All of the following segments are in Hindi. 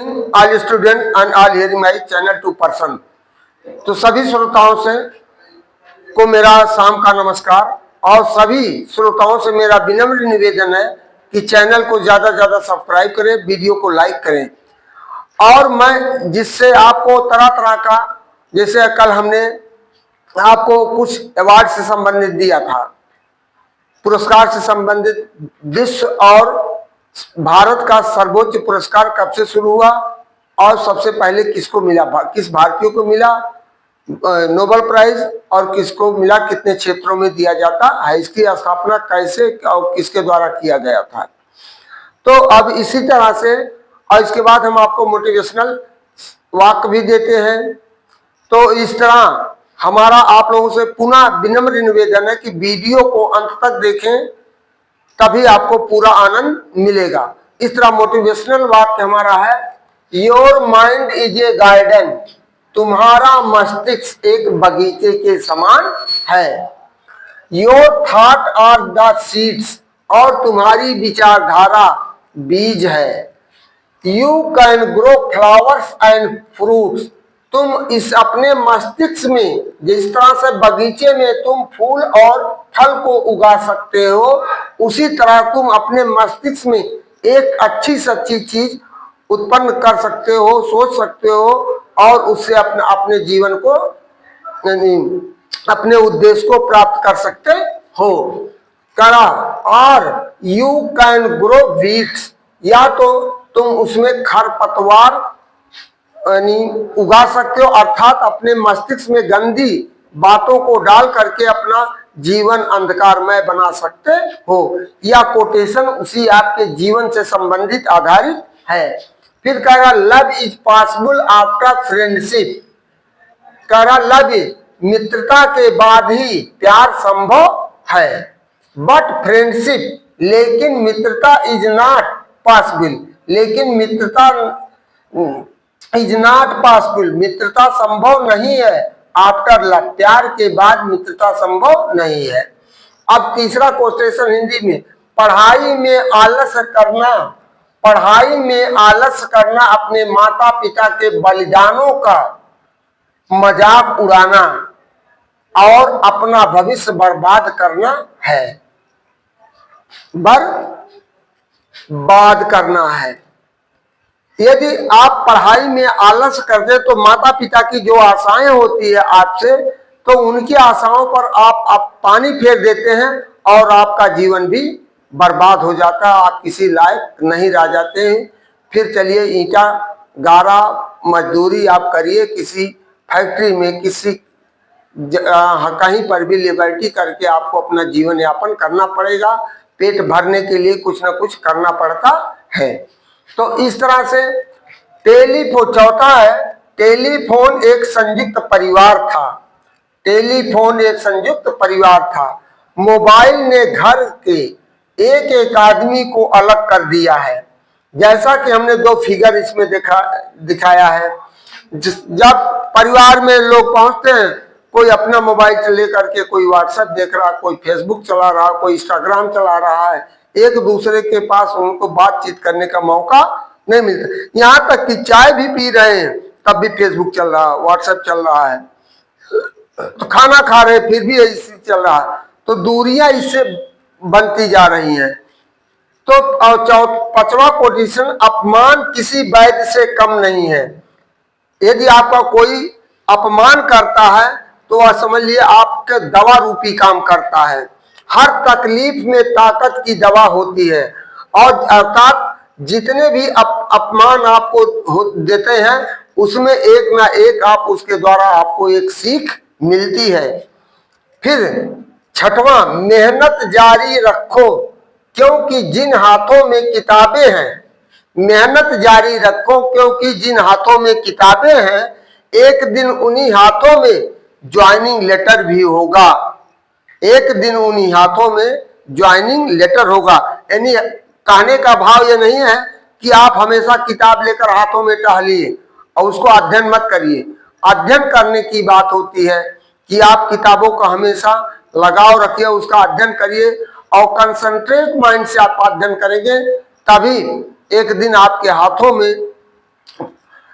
All student and all hearing my channel to person. तो सभी श्रोताओं से को मेरा शाम का नमस्कार और सभी श्रोताओं से मेरा विनम्र निवेदन है कि चैनल को ज्यादा से ज्यादा सब्सक्राइब करें, वीडियो को लाइक करें। और मैं जिससे आपको तरह तरह का, जैसे कल हमने आपको कुछ अवार्ड से संबंधित दिया था, पुरस्कार से संबंधित, विश्व और भारत का सर्वोच्च पुरस्कार कब से शुरू हुआ और सबसे पहले किसको मिला, किस भारतीय को मिला नोबेल प्राइज और किसको मिला, कितने क्षेत्रों में दिया जाता है, इसकी स्थापना कैसे और किसके द्वारा किया गया था। तो अब इसी तरह से और इसके बाद हम आपको मोटिवेशनल वाक्य भी देते हैं। तो इस तरह हमारा आप लोगों से पुनः विनम्र निवेदन है कि वीडियो को अंत तक देखें, तभी आपको पूरा आनंद मिलेगा। इस तरह मोटिवेशनल वाक्य हमारा है, your mind is a garden, तुम्हारा मस्तिष्क एक बगीचे के समान है। Your thought are the seeds, और तुम्हारी विचारधारा बीज है। You can grow flowers and fruits, तुम इस अपने मस्तिष्क में जिस तरह से बगीचे में तुम फूल और फल को उगा सकते हो, उसी तरह तुम अपने मस्तिष्क में एक अच्छी से अच्छी चीज उत्पन्न कर सकते हो, सोच सकते हो और उससे अपने जीवन को, अपने उद्देश्य को प्राप्त कर सकते हो। करा और यू कैन ग्रो वीड्स, या तो तुम उसमें खरपतवार उगा सकते हो, अर्थात अपने मस्तिष्क में गंदी बातों को डाल करके अपना जीवन अंधकारमय बना सकते हो। यह कोटेशन उसी आपके जीवन से संबंधित आधारित है। फिर कहेगा love is possible after friendship, कह रहा लव इज, मित्रता के बाद ही प्यार संभव है, बट फ्रेंडशिप, लेकिन मित्रता इज नॉट पॉसिबल, लेकिन मित्रता इज नॉट पॉसिबल, मित्रता संभव नहीं है। आफ्टर लव, प्यार के बाद मित्रता संभव नहीं है। अब तीसरा क्वेश्चन हिंदी में, पढ़ाई में आलस्य करना, पढ़ाई में आलस्य करना अपने माता पिता के बलिदानों का मजाक उड़ाना और अपना भविष्य बर्बाद करना है, बर्बाद करना है। यदि आप पढ़ाई में आलस्य करते तो माता पिता की जो आशाएं होती है आपसे, तो उनकी आशाओं पर आप पानी फेर देते हैं और आपका जीवन भी बर्बाद हो जाता है, आप किसी लायक नहीं रह जाते हैं। फिर चलिए ईंटा गारा मजदूरी आप करिए, किसी फैक्ट्री में, किसी कहीं पर भी लिबर्टी करके आपको अपना जीवन यापन करना पड़ेगा। पेट भरने के लिए कुछ ना कुछ करना पड़ता है। तो इस तरह से टेलीफोन, चौथा है टेलीफोन एक संयुक्त परिवार था, टेलीफोन एक संयुक्त परिवार था। मोबाइल ने घर के एक एक आदमी को अलग कर दिया है। जैसा कि हमने दो फिगर इसमें दिखाया है, जब परिवार में लोग पहुंचते हैं, कोई अपना मोबाइल लेकर के, कोई व्हाट्सएप देख रहा, कोई फेसबुक चला रहा, कोई इंस्टाग्राम चला रहा है, एक दूसरे के पास उनको बातचीत करने का मौका नहीं मिलता। यहाँ तक कि चाय भी पी रहे हैं तब भी फेसबुक चल रहा है, व्हाट्सएप चल रहा है, तो खाना खा रहे फिर भी ऐसे चल रहा है। तो दूरियां इससे बनती जा रही हैं। तो पांचवा पोजीशन, अपमान किसी वैद्य से कम नहीं है। यदि आपका कोई अपमान करता है तो वह समझिए आपके दवा रूपी काम करता है। हर तकलीफ में ताकत की दवा होती है, और अर्थात जितने भी अपमान आपको देते हैं उसमें एक ना एक आप उसके द्वारा आपको एक सीख मिलती है। फिर छठवां, मेहनत जारी रखो क्योंकि जिन हाथों में किताबें हैं, मेहनत जारी रखो क्योंकि जिन हाथों में किताबें हैं, एक दिन उन्हीं हाथों में ज्वाइनिंग लेटर भी होगा, एक दिन उन्हीं हाथों में ज्वाइनिंग लेटर होगा। यानी कहने का भाव ये नहीं है कि आप हमेशा किताब लेकर हाथों में टहलिए और उसको अध्ययन मत करिए। अध्ययन करने की बात होती है कि आप किताबों का हमेशा लगाव रखिए, उसका अध्ययन करिए और कंसंट्रेट माइंड से आप अध्ययन करेंगे, तभी एक दिन आपके हाथों में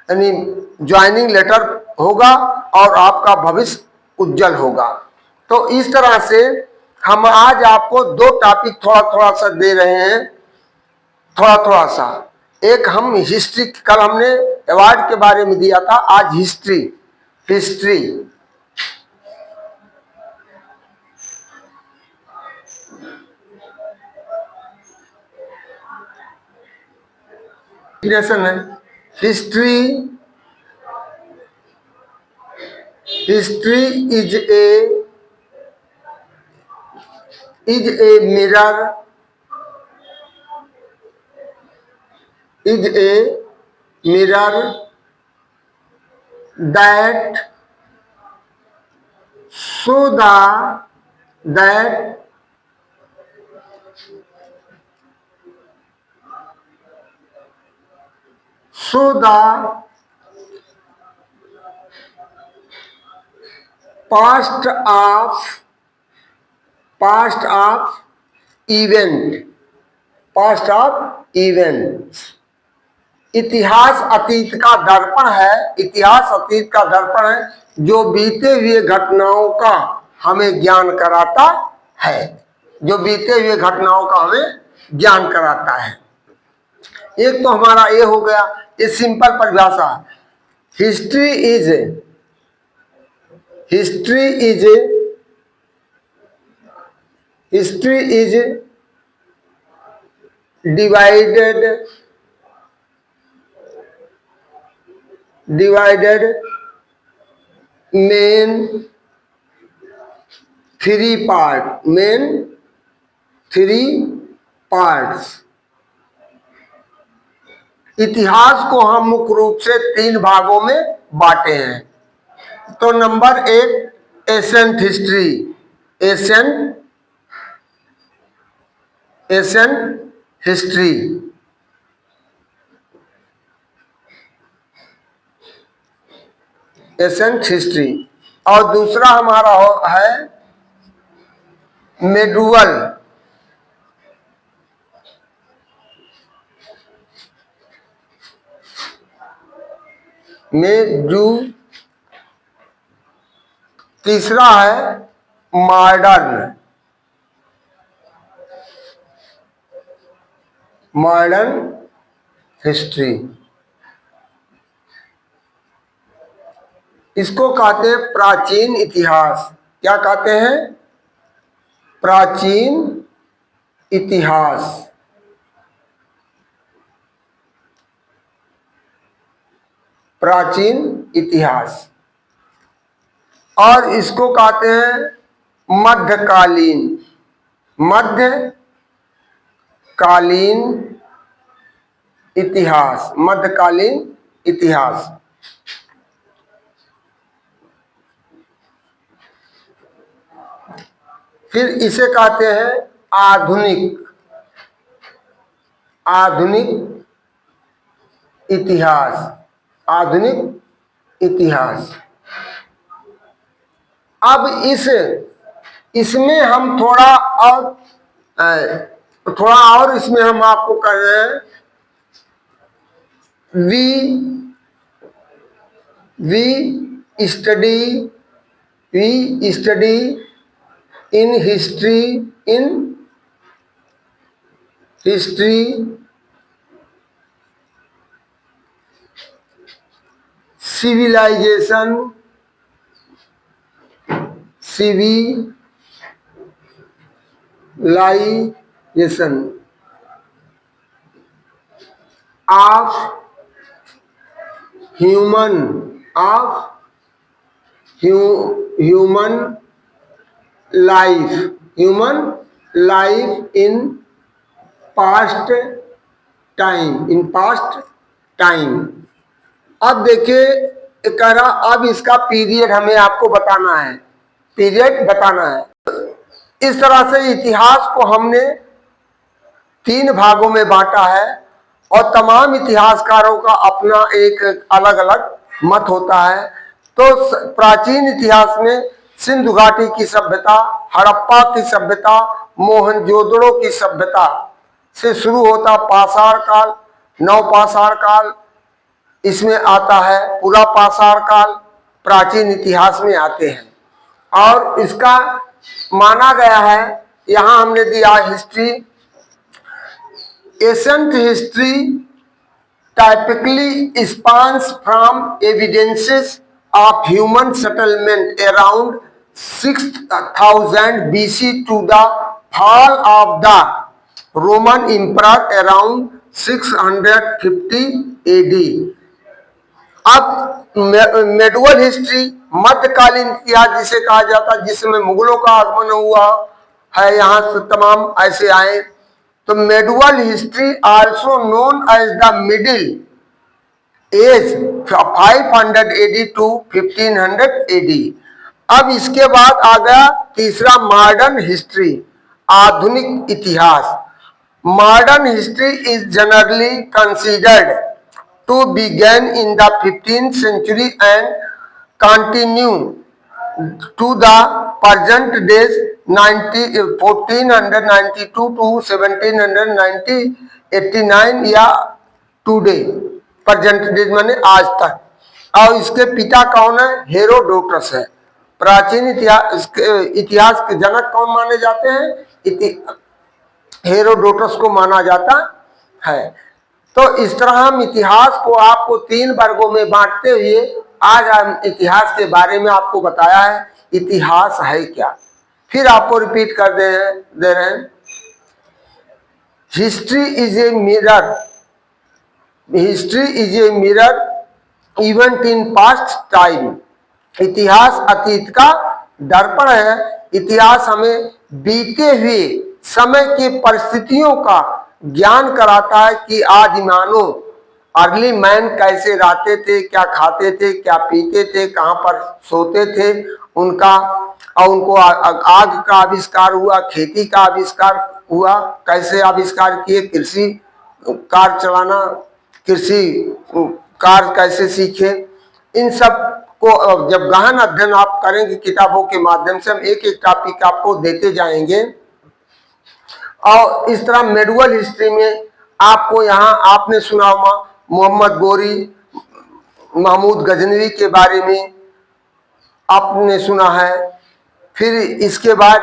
यानी ज्वाइनिंग लेटर होगा और आपका भविष्य उज्जवल होगा। तो इस तरह से हम आज आपको दो टॉपिक थोड़ा थोड़ा सा दे रहे हैं, थोड़ा थोड़ा सा। एक हम हिस्ट्री, कल हमने अवार्ड के बारे में दिया था, आज हिस्ट्री। हिस्ट्री है। History, history is a mirror, is a mirror that show the past of events। इतिहास अतीत का दर्पण है, इतिहास अतीत का दर्पण है जो बीते हुए घटनाओं का हमें ज्ञान कराता है, जो बीते हुए घटनाओं का हमें ज्ञान कराता है। एक तो हमारा ये हो गया, ये सिंपल परिभाषा। History is divided main three parts। इतिहास को हम मुख्य रूप से 3 भागों में बांटे हैं। तो number 1 ancient history, ancient history. Ancient history. और दूसरा हमारा है मेडुअल, तीसरा है मॉडर्न हिस्ट्री। इसको कहते हैं प्राचीन इतिहास। क्या कहते हैं? प्राचीन इतिहास। प्राचीन इतिहास। और इसको कहते हैं मध्यकालीन इतिहास। मध्यकालीन इतिहास। फिर इसे कहते हैं आधुनिक इतिहास। अब इसमें हम थोड़ा और इसमें हम आपको कह रहे हैं, we study in history civilization of human life in past time. अब देखिए कह रहा, अब इसका पीरियड हमें आपको बताना है, इस तरह से इतिहास को हमने 3 भागों में बांटा है और तमाम इतिहासकारों का अपना एक अलग अलग मत होता है। तो प्राचीन इतिहास में सिंधु घाटी की सभ्यता, हड़प्पा की सभ्यता, मोहनजोदड़ो की सभ्यता से शुरू होता पाषाण काल, नवपाषाण काल, इसमें आता है पूरा पाषाण काल, प्राचीन इतिहास में आते हैं। और इसका माना गया है, यहां हमने दिया history, ancient history typically spans from evidences of human settlement around 6000 BC to the fall of the Roman Empire around 650 AD। अब मेडुअल हिस्ट्री मध्यकालीन इतिहास जिसे कहा जाता है, जिसमें मुगलों का आगमन हुआ है, यहाँ से तमाम ऐसे आए। तो medieval history also known as the middle age 500 AD to 1500 AD. अब इसके बाद आ गया तीसरा मॉडर्न हिस्ट्री, आधुनिक इतिहास। Modern history is generally considered to begin in the 15th century and continue to the present days 1492 to 1789 या टुडे, प्रेजेंट डेज माने आज तक। और इसके पिता कौन है? हेरोडोटस है। प्राचीन इतिहास के जनक कौन माने जाते हैं? हेरोडोटस को माना जाता है। तो इस तरह हम इतिहास को आपको 3 वर्गों में बांटते हुए आज हम इतिहास के बारे में आपको बताया है। इतिहास है क्या, फिर आपको रिपीट कर दे रहे हैं। History is a mirror, history is a mirror event in past time. इतिहास अतीत का दर्पण है। इतिहास हमें बीते हुए समय की परिस्थितियों का ज्ञान कराता है कि आदि मानव, अर्ली मैन कैसे रहते थे, क्या खाते थे, क्या पीते थे, कहाँ पर सोते थे, उनका और उनको आग का आविष्कार हुआ, खेती का आविष्कार हुआ, कैसे आविष्कार किए, कृषि कार चलाना, कृषि कार्य कैसे सीखे। इन सब को जब गहन अध्ययन आप करेंगे किताबों के माध्यम से, हम एक एक टॉपिक आपको देते जाएंगे। और इस तरह मेडुअल हिस्ट्री में आपको यहाँ आपने सुना होगा मोहम्मद गोरी, महमूद गजनवी के बारे में आपने सुना है। फिर इसके बाद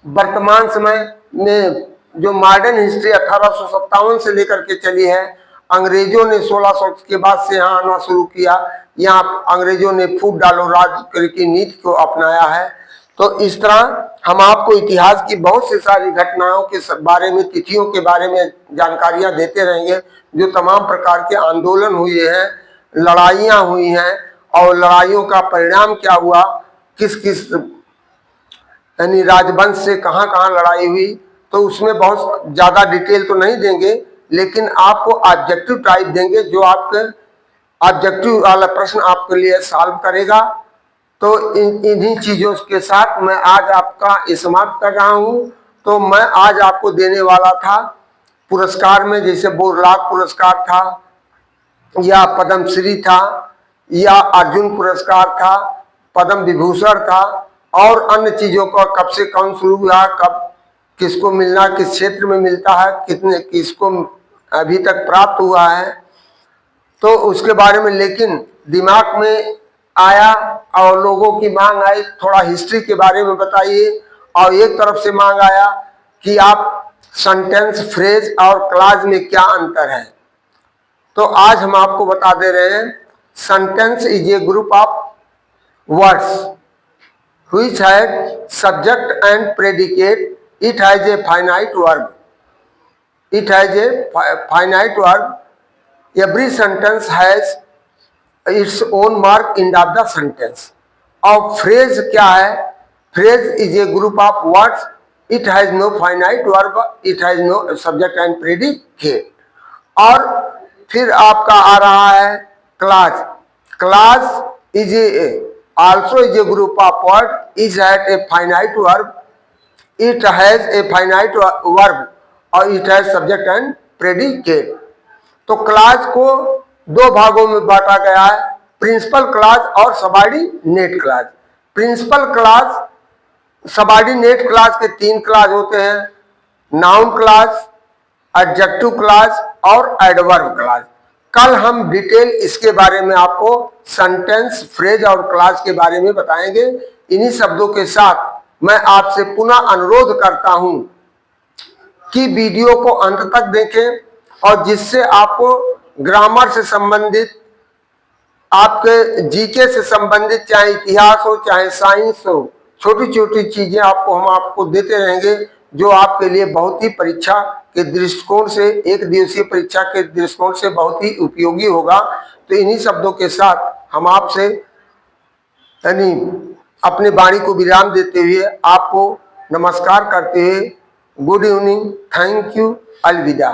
वर्तमान समय में जो मॉडर्न हिस्ट्री 1857 से लेकर के चली है, अंग्रेजों ने 1600 के बाद से यहाँ आना शुरू किया। यहाँ अंग्रेजों ने फूट डालो राज की नीति को अपनाया है। तो इस तरह हम आपको इतिहास की बहुत सी सारी घटनाओं के बारे में, तिथियों के बारे में जानकारियां देते रहेंगे। जो तमाम प्रकार के आंदोलन हुए हैं, लड़ाइयां हुई हैं, और लड़ाइयों का परिणाम क्या हुआ, किस किस यानी राजवंश से कहाँ कहाँ लड़ाई हुई, तो उसमें बहुत ज़्यादा डिटेल तो नहीं देंगे, लेकिन आपको ऑब्जेक्टिव टाइप देंगे जो आपके ऑब्जेक्टिव वाला प्रश्न आपके लिए सॉल्व करेगा। तो इन्हीं चीज़ों के साथ मैं आज आपका समाप्त कर रहा हूँ। तो मैं आज आपको देने वाला था पुरस्कार में, जैसे बोरलाग पुरस्कार था, या पद्मश्री था, या अर्जुन पुरस्कार था, पद्म विभूषण था, और अन्य चीज़ों का कब से कौन शुरू हुआ, कब किसको मिलना, किस क्षेत्र में मिलता है, कितने किसको अभी तक प्राप्त हुआ है, तो उसके बारे में। लेकिन दिमाग में आया और लोगों की मांग आई थोड़ा हिस्ट्री के बारे में बताइए, और एक तरफ से मांग आया कि आप सेंटेंस, फ्रेज और क्लॉज में क्या अंतर है। तो आज हम आपको बता दे रहे हैं, sentence is a group of words which had subject and predicate. It has a finite verb. It has a finite verb. Every sentence has its own mark end of the sentence. और phrase क्या है? Phrase is a group of words. It has no finite verb. It has no subject and predicate. और फिर आपका आ रहा है clause. Clause is also is a group of words. Is at a finite verb. It has a finite verb और it has subject and predicate. तो क्लास को 2 भागों में बांटा गया है, प्रिंसिपल क्लास और subordinate class. Principal class, subordinate class के 3 क्लास होते हैं, नाउन क्लास, एडजेक्टिव क्लास और एडवर्ब क्लास। कल हम डिटेल इसके बारे में आपको सेंटेंस, फ्रेज और क्लास के बारे में बताएंगे। इन्हीं शब्दों के साथ मैं आपसे पुनः अनुरोध करता हूं कि वीडियो को अंत तक देखें और जिससे आपको ग्रामर से संबंधित, आपके जीके से संबंधित, चाहे इतिहास हो चाहे साइंस हो, छोटी छोटी चीजें हम आपको देते रहेंगे जो आपके लिए बहुत ही परीक्षा के दृष्टिकोण से, एक दिवसीय परीक्षा के दृष्टिकोण से बहुत ही उपयोगी होगा। तो इन्हीं शब्दों के साथ हम आपसे यानी अपने वाणी को विराम देते हुए आपको नमस्कार करते हुए गुड इवनिंग, थैंक यू, अलविदा।